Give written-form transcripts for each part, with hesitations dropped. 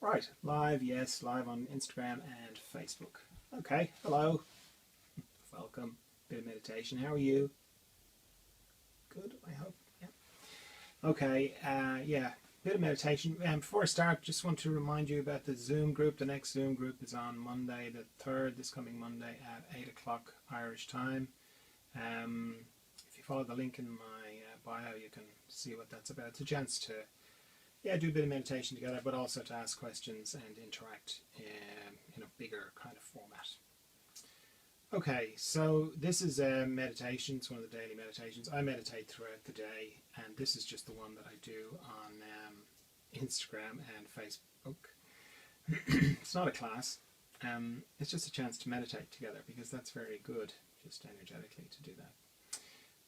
Right, live, yes, live on Instagram and Facebook. Okay, hello, welcome. Bit of meditation. How are you? Good, I hope. Yeah. Okay, yeah, bit of meditation. Before I start, just want to remind you about the Zoom group. The next Zoom group is on Monday, the 3rd, this coming Monday at 8 o'clock Irish time. Um, if you follow the link in my bio, you can see what that's about. It's a chance to do a bit of meditation together, but also to ask questions and interact in a bigger kind of format. Okay, so this is a meditation. It's one of the daily meditations. I meditate throughout the day, and this is just the one that I do on Instagram and Facebook. It's not a class. It's just a chance to meditate together because that's very good, just energetically, to do that.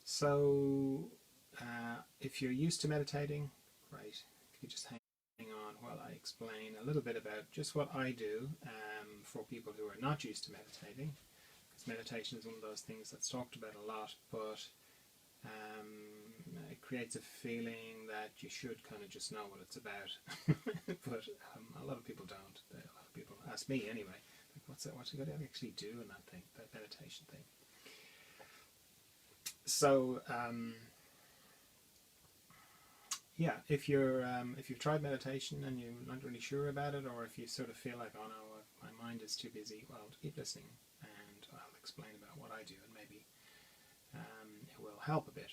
So if you're used to meditating, great. If you just hang on while I explain a little bit about just what I do for people who are not used to meditating, because meditation is one of those things that's talked about a lot, but it creates a feeling that you should kind of just know what it's about. But a lot of people don't. A lot of people ask me anyway, like, what's you got to actually do in that thing, that meditation thing. So yeah, if you've tried meditation and you're not really sure about it, or if you sort of feel like, oh no, my mind is too busy, well, keep listening, and I'll explain about what I do, and maybe it will help a bit.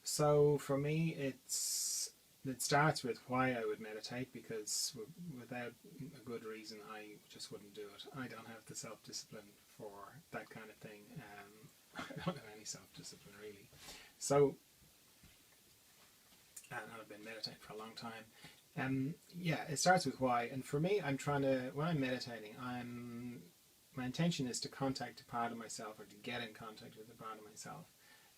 So for me, it starts with why I would meditate, because without a good reason, I just wouldn't do it. I don't have the self-discipline for that kind of thing. I don't have any self-discipline really. So, and I've been meditating for a long time. Yeah, it starts with why, and for me, when I'm meditating, my intention is to contact a part of myself, or to get in contact with a part of myself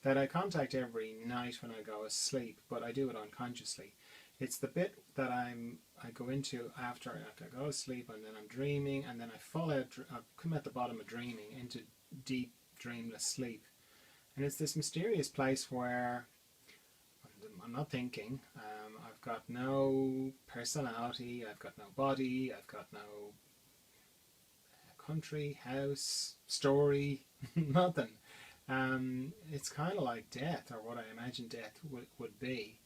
that I contact every night when I go to sleep, but I do it unconsciously. It's the bit that I go into after I go to sleep, and then I'm dreaming, and then I come at the bottom of dreaming into deep dreamless sleep. And it's this mysterious place where I'm not thinking, I've got no personality, I've got no body, I've got no country, house, story, nothing. It's kind of like death, or what I imagine death would be.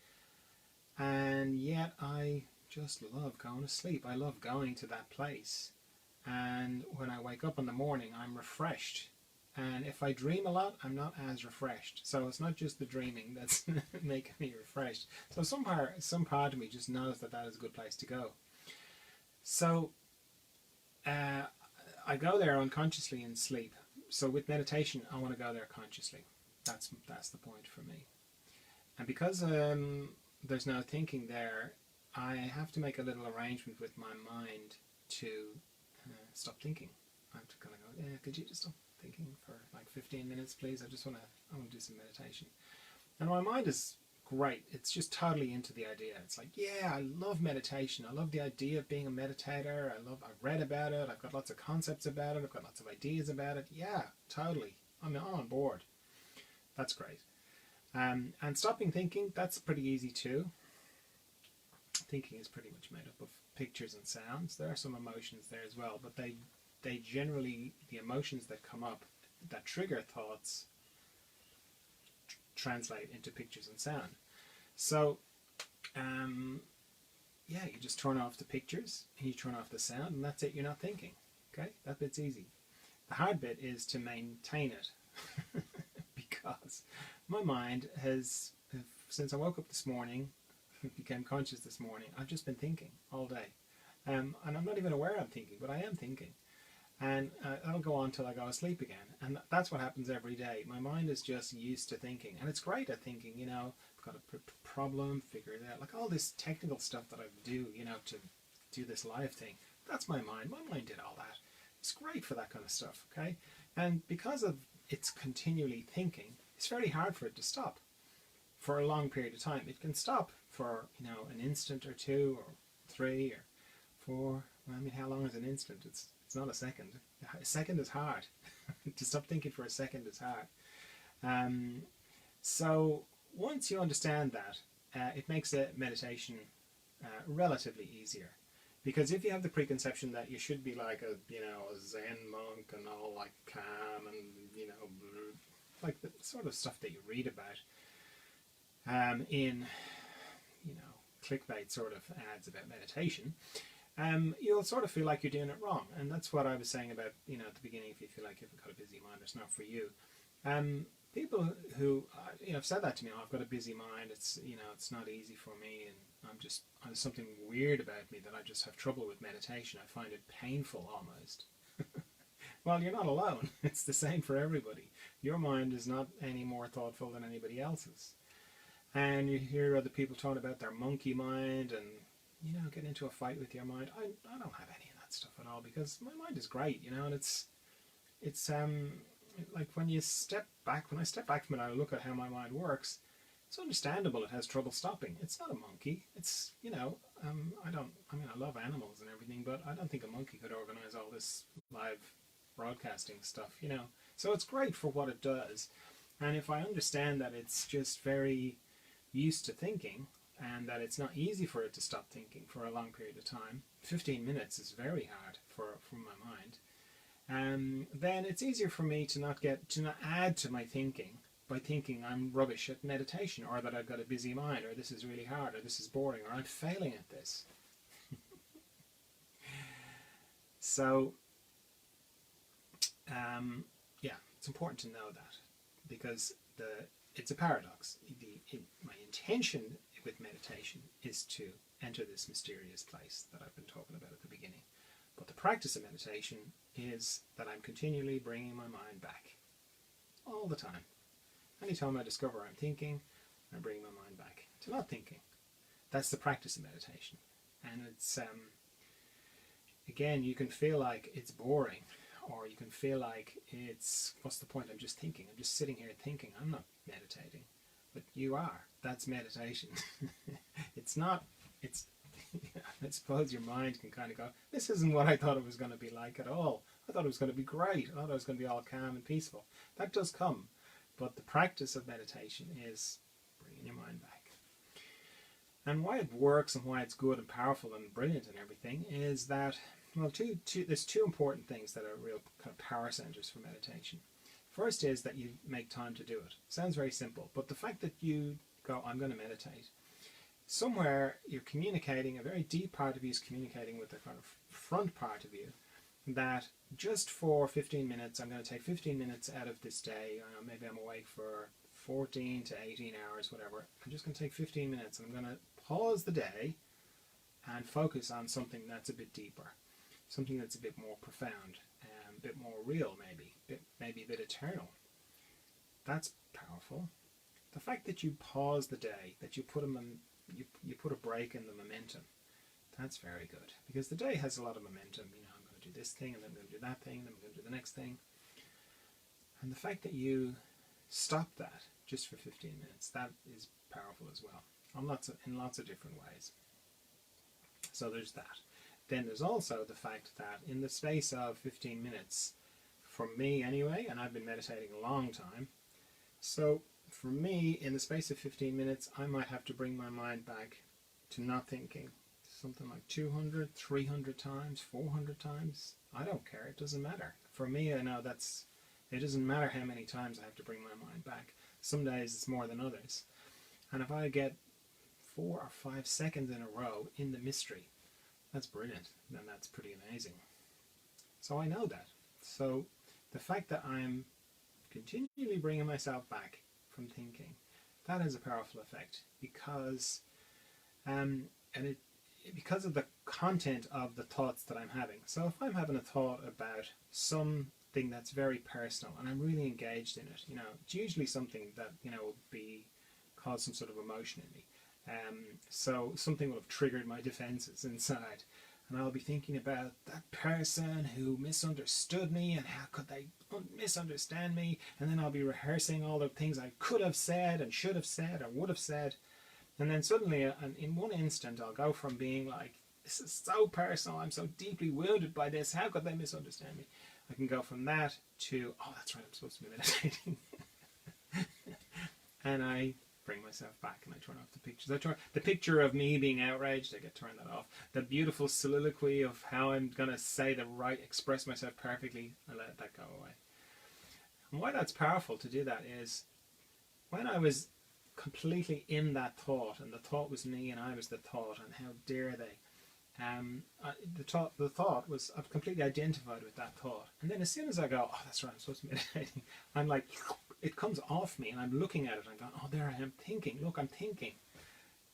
And yet I just love going to sleep. I love going to that place. And when I wake up in the morning, I'm refreshed. And if I dream a lot, I'm not as refreshed. So it's not just the dreaming that's making me refreshed. So some part of me just knows that is a good place to go. So I go there unconsciously in sleep. So with meditation, I want to go there consciously. That's the point for me. And because there's no thinking there, I have to make a little arrangement with my mind to stop thinking. I have to kind of go, yeah, could you just stop thinking for like 15 minutes, please? I want to do some meditation. And my mind is great. It's just totally into the idea. It's like, yeah, I love meditation. I love the idea of being a meditator. I've read about it. I've got lots of concepts about it. I've got lots of ideas about it. Yeah, totally. I'm on board. That's great. And stopping thinking, that's pretty easy too. Thinking is pretty much made up of pictures and sounds. There are some emotions there as well, but they generally, the emotions that come up, that trigger thoughts, translate into pictures and sound. So, yeah, you just turn off the pictures and you turn off the sound, and that's it. You're not thinking. Okay, that bit's easy. The hard bit is to maintain it, because my mind has, since I woke up this morning, became conscious this morning, I've just been thinking all day, and I'm not even aware I'm thinking, but I am thinking. And that'll go on till I go to sleep again. And that's what happens every day. My mind is just used to thinking. And it's great at thinking, I've got a problem, figure it out. Like all this technical stuff that I do, to do this live thing. That's my mind. My mind did all that. It's great for that kind of stuff, okay? And because of its continually thinking, it's very hard for it to stop for a long period of time. It can stop for, an instant or two or 3 or 4. Well, I mean, how long is an instant? It's not a second. A second is hard. To stop thinking for a second is hard. So once you understand that, it makes the meditation relatively easier. Because if you have the preconception that you should be like a, you know, a Zen monk and all like calm and, you know, like the sort of stuff that you read about in, you know, clickbait sort of ads about meditation, you'll sort of feel like you're doing it wrong. And that's what I was saying about, you know, at the beginning, if you feel like you've got a busy mind, it's not for you. People who, you know, have said that to me, oh, I've got a busy mind, it's, you know, it's not easy for me, and there's something weird about me that I just have trouble with meditation. I find it painful almost. Well, you're not alone. It's the same for everybody. Your mind is not any more thoughtful than anybody else's. And you hear other people talking about their monkey mind and, you know, get into a fight with your mind. I don't have any of that stuff at all, because my mind is great, you know, and it's like when I step back from it and I look at how my mind works, it's understandable it has trouble stopping. It's not a monkey. It's, you know, I love animals and everything, but I don't think a monkey could organize all this live broadcasting stuff, you know. So it's great for what it does. And if I understand that it's just very used to thinking and that it's not easy for it to stop thinking for a long period of time, 15 minutes is very hard for my mind, then it's easier for me to not add to my thinking by thinking I'm rubbish at meditation, or that I've got a busy mind, or this is really hard, or this is boring, or I'm failing at this. So, yeah, it's important to know that, because it's a paradox. My intention with meditation is to enter this mysterious place that I've been talking about at the beginning. But the practice of meditation is that I'm continually bringing my mind back all the time. Anytime I discover I'm thinking, I bring my mind back to not thinking. That's the practice of meditation. And it's, again, you can feel like it's boring, or you can feel like what's the point? I'm just thinking. I'm just sitting here thinking. I'm not meditating. But you are. That's meditation. It's not, I suppose your mind can kind of go, this isn't what I thought it was going to be like at all. I thought it was going to be great. I thought it was going to be all calm and peaceful. That does come. But the practice of meditation is bringing your mind back. And why it works and why it's good and powerful and brilliant and everything is that, well, there's two important things that are real kind of power centers for meditation. First is that you make time to do it. Sounds very simple, but the fact that you go, I'm going to meditate, somewhere you're communicating, a very deep part of you is communicating with the kind of front part of you, that just for 15 minutes, I'm going to take 15 minutes out of this day. Maybe I'm awake for 14 to 18 hours, whatever. I'm just going to take 15 minutes and I'm going to pause the day and focus on something that's a bit deeper, something that's a bit more profound, a bit more real, maybe a bit eternal. That's powerful. The fact that you pause the day, that you put a break in the momentum, that's very good, because the day has a lot of momentum. You know, I'm going to do this thing, and then I'm going to do that thing, and then I'm going to do the next thing. And the fact that you stop that just for 15 minutes, that is powerful as well, in lots of different ways. So there's that. Then there's also the fact that in the space of 15 minutes, for me anyway, and I've been meditating a long time, so for me, in the space of 15 minutes, I might have to bring my mind back to not thinking something like 200, 300 times, 400 times. I don't care. It doesn't matter. For me, I know it doesn't matter how many times I have to bring my mind back. Some days it's more than others. And if I get 4 or 5 seconds in a row in the mystery, that's brilliant. Then that's pretty amazing. So I know that. So the fact that I'm continually bringing myself back from thinking, that has a powerful effect, because because of the content of the thoughts that I'm having. So if I'm having a thought about something that's very personal and I'm really engaged in it, you know, it's usually something that, you know, will cause some sort of emotion in me. So something will have triggered my defenses inside, and I'll be thinking about that person who misunderstood me, and how could they misunderstand me, and then I'll be rehearsing all the things I could have said and should have said or would have said, and then suddenly in one instant I'll go from being like, this is so personal, I'm so deeply wounded by this, how could they misunderstand me? I can go from that to, oh, that's right, I'm supposed to be meditating. And I bring myself back and I turn off the pictures. I turn the picture of me being outraged, I get turned that off. The beautiful soliloquy of how I'm going to say the right, express myself perfectly, I let that go away. And why that's powerful to do that is when I was completely in that thought, and the thought was me and I was the thought, and how dare they. The thought was, I've completely identified with that thought. And then as soon as I go, oh, that's right, I'm supposed to be meditating, I'm like, it comes off me and I'm looking at it and I'm going, oh, there I am thinking, look, I'm thinking.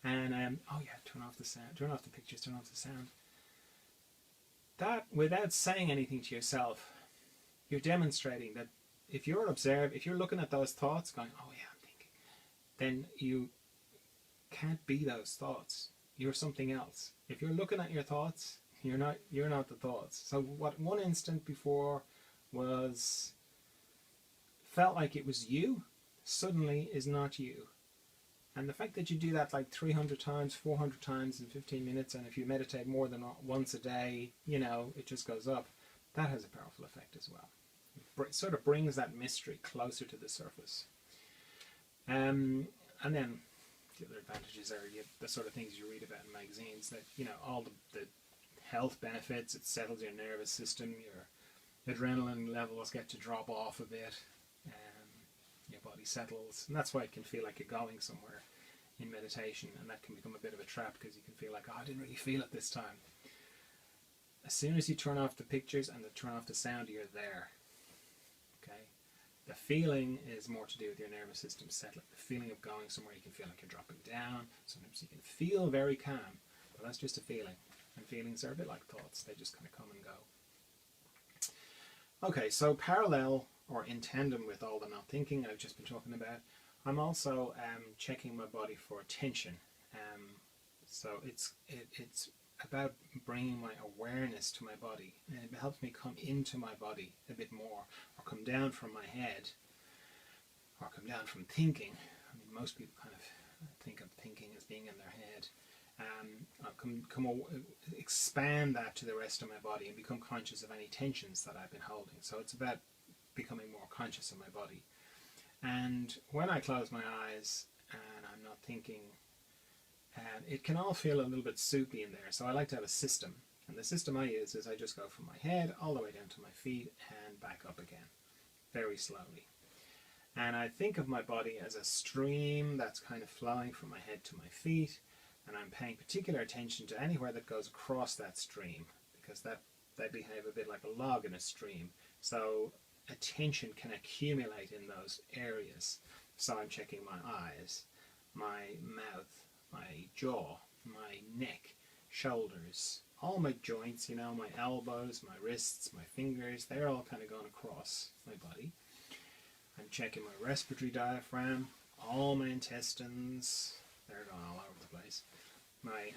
And, oh yeah, turn off the sound, turn off the pictures, turn off the sound. That, without saying anything to yourself, you're demonstrating that if you're looking at those thoughts going, oh yeah, I'm thinking, then you can't be those thoughts. You're something else. If you're looking at your thoughts, you're not the thoughts. So what one instant before felt like it was you, suddenly is not you. And the fact that you do that like 300 times, 400 times in 15 minutes, and if you meditate more than once a day, it just goes up, that has a powerful effect as well. It sort of brings that mystery closer to the surface. And then the other advantages are the sort of things you read about in magazines, that all the health benefits. It settles your nervous system, your adrenaline levels get to drop off a bit, your body settles, and that's why it can feel like you're going somewhere in meditation, and that can become a bit of a trap because you can feel like, oh, I didn't really feel it this time. As soon as you turn off the pictures and turn off the sound, you're there. Okay. The feeling is more to do with your nervous system settling. The feeling of going somewhere, you can feel like you're dropping down. Sometimes you can feel very calm, but that's just a feeling. And feelings are a bit like thoughts. They just kind of come and go. Okay, so parallel or in tandem with all the not thinking I've just been talking about, I'm also checking my body for tension. So it's about bringing my awareness to my body, and it helps me come into my body a bit more, or come down from my head, or come down from thinking. I mean, most people kind of think of thinking as being in their head. Expand that to the rest of my body and become conscious of any tensions that I've been holding. So it's about becoming more conscious of my body. And when I close my eyes and I'm not thinking, it can all feel a little bit soupy in there. So I like to have a system. And the system I use is I just go from my head all the way down to my feet and back up again, very slowly. And I think of my body as a stream that's kind of flowing from my head to my feet. And I'm paying particular attention to anywhere that goes across that stream, because they behave a bit like a log in a stream. So attention can accumulate in those areas. So I'm checking my eyes, my mouth, my jaw, my neck, shoulders, all my joints, my elbows, my wrists, my fingers, they're all kind of going across my body. I'm checking my respiratory diaphragm, all my intestines, they're going all over the place. My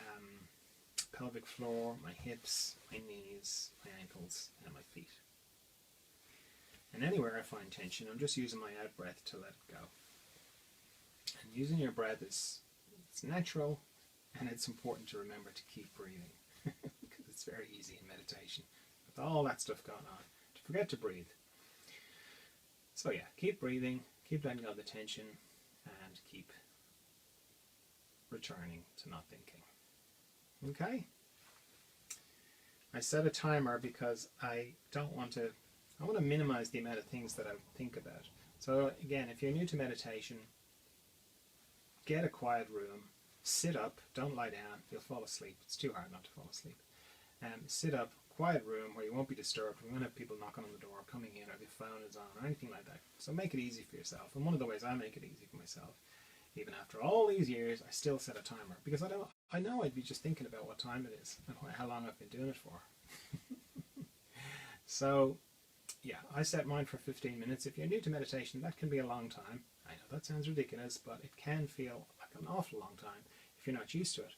pelvic floor, my hips, my knees, my ankles, and my feet. And anywhere I find tension, I'm just using my out breath to let it go. And using your breath it's natural, and it's important to remember to keep breathing, because it's very easy in meditation with all that stuff going on to forget to breathe. So yeah, keep breathing, keep letting go of the tension, and keep returning to not thinking. Okay? I set a timer because I want to minimize the amount of things that I think about. So again, if you're new to meditation, get a quiet room, sit up, don't lie down, you'll fall asleep. It's too hard not to fall asleep. Sit up, quiet room where you won't be disturbed. We won't have people knocking on the door, coming in, or the phone is on, or anything like that. So make it easy for yourself. And one of the ways I make it easy for myself, even after all these years, I still set a timer, because I know I'd be just thinking about what time it is and how long I've been doing it for. So yeah, I set mine for 15 minutes. If you're new to meditation, that can be a long time. I know that sounds ridiculous, but it can feel like an awful long time if you're not used to it.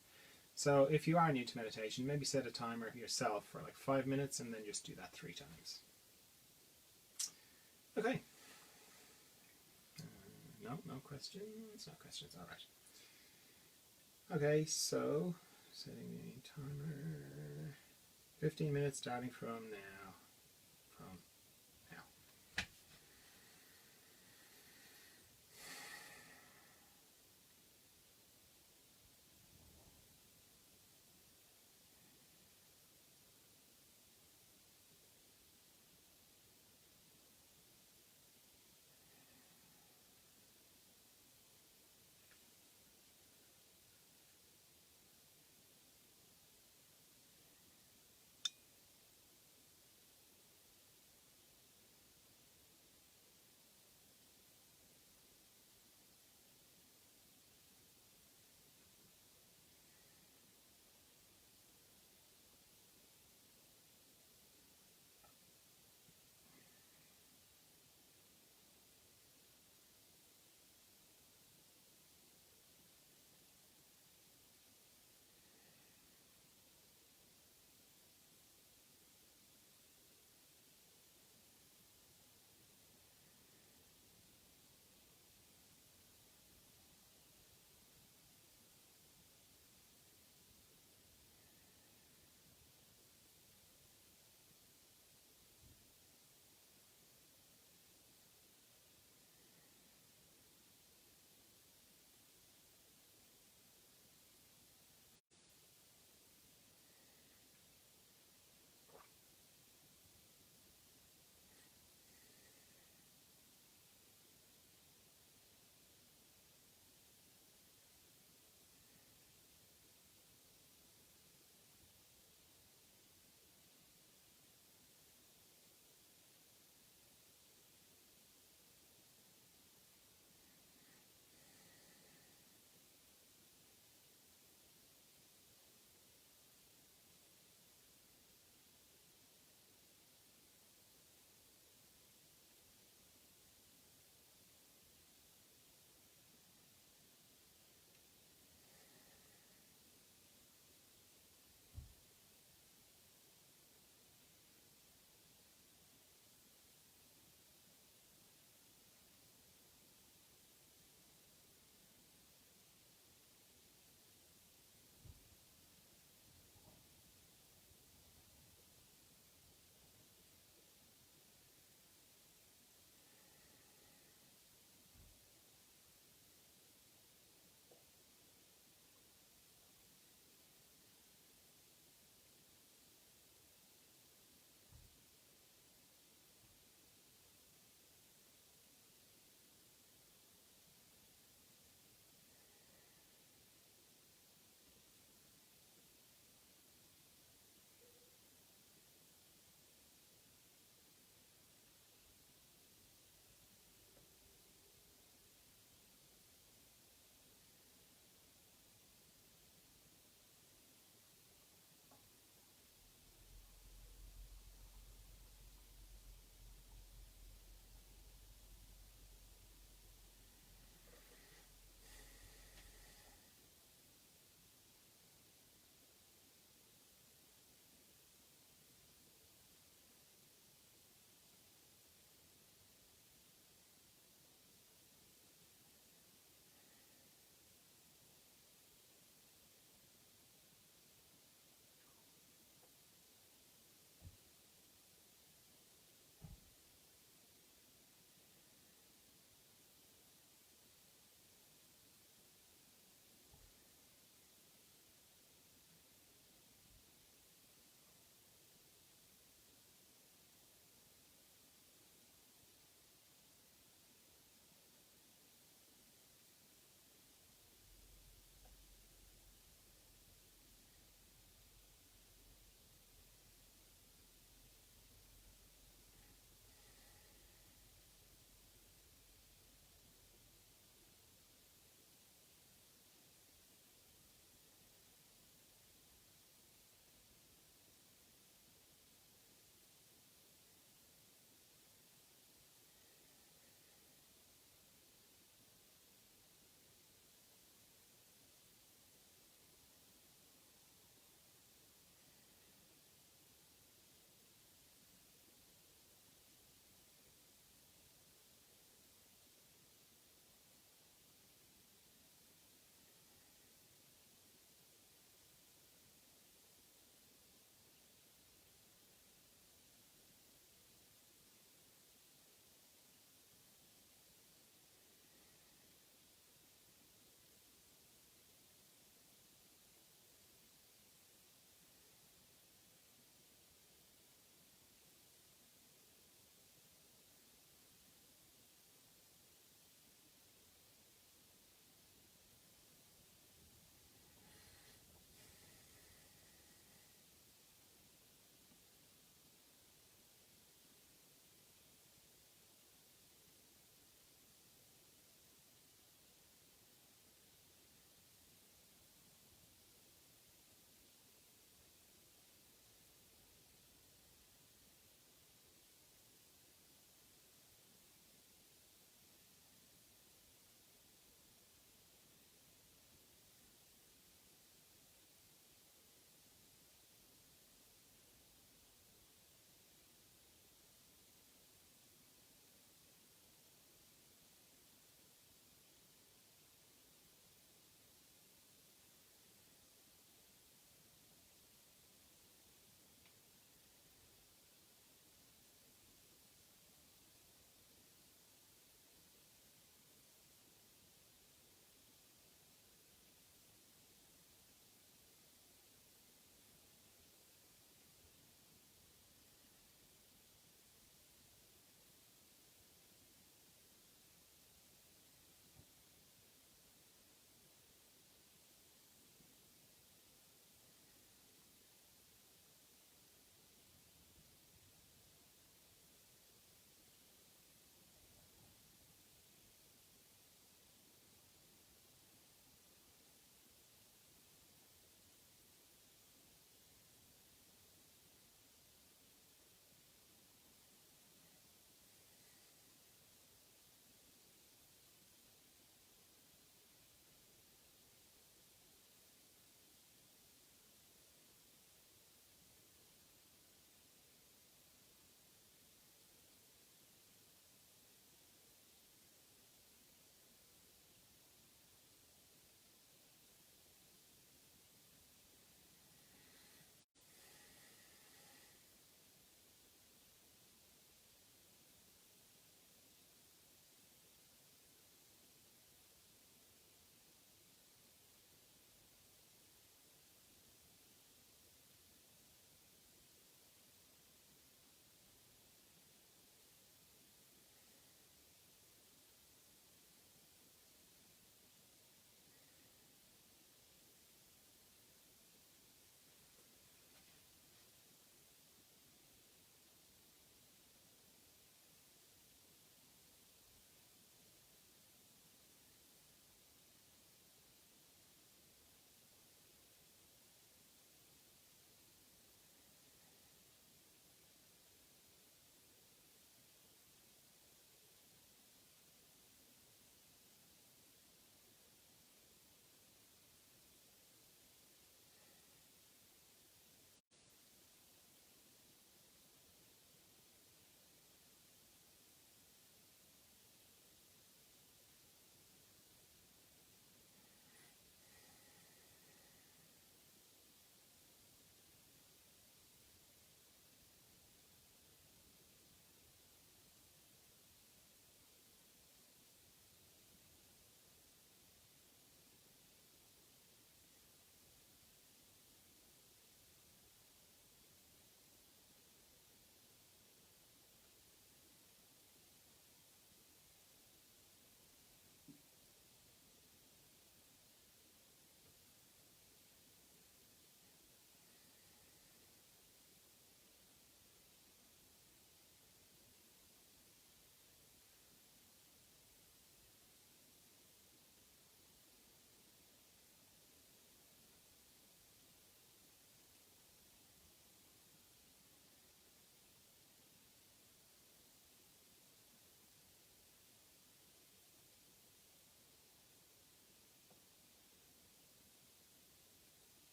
So if you are new to meditation, maybe set a timer yourself for like 5 minutes, and then just do that 3 times. Okay. No questions? No questions, all right. Okay, so setting the timer, 15 minutes starting from now.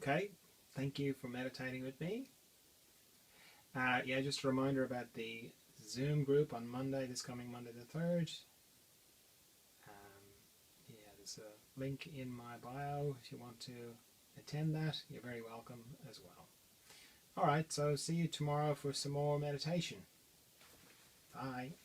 Okay, thank you for meditating with me. Yeah, just a reminder about the Zoom group on Monday, this coming Monday the 3rd. Yeah, there's a link in my bio if you want to attend that. You're very welcome as well. Alright, so see you tomorrow for some more meditation. Bye.